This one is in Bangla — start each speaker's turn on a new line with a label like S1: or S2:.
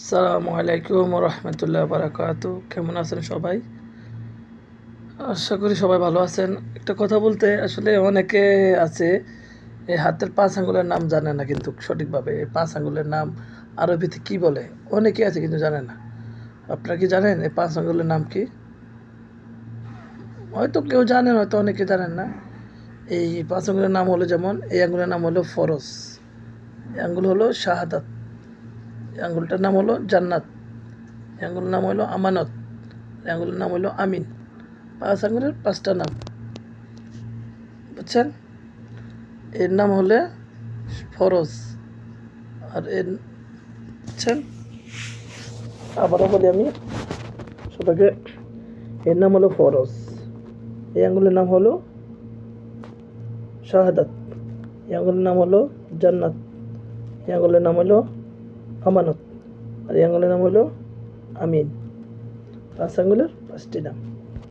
S1: আসসালামু আলাইকুম রহমতুল্লাহ বারাকাতু। কেমন আছেন সবাই? আশা করি সবাই ভালো আছেন। একটা কথা বলতে আসলে অনেকে আছে এই হাতের পাঁচ আঙ্গুলের নাম জানে না, কিন্তু সঠিকভাবে এই পাঁচ আঙ্গুলের নাম আরবিতে কি বলে অনেকে আছে কিন্তু জানে না। আপনারা কি জানেন এই পাঁচ আঙ্গুলের নাম কি? হয়তো কেউ জানেন, হয়তো অনেকে জানেন না। এই পাঁচ আঙ্গুলের নাম হলো, যেমন এই আঙ্গুলের নাম হলো ফরজ, এই আঙ্গুল হলো শাহাদাত, এই আঙ্গুলটার নাম হলো জান্নাত, এই আঙ্গুলের নাম হলো আমানত, এই আঙ্গুলের নাম হলো আমিন। পাঁচ আঙ্গুলের পাঁচটা নাম, বুঝছেন? এর নাম হলে ফরজ, আর এর, বুঝছেন? আবারও বলি আমি সবাইকে, এর নাম হলো ফরজ, এই আঙ্গুলের নাম হলো শাহাদাত, এই আঙ্গুলের নাম হলো জান্নাত, এই আঙ্গুলের নাম হলো আমানত, আর এই আঙ্গুলের নাম হলো আমিন। পাঁচ আঙ্গুলের পাঁচটি নাম।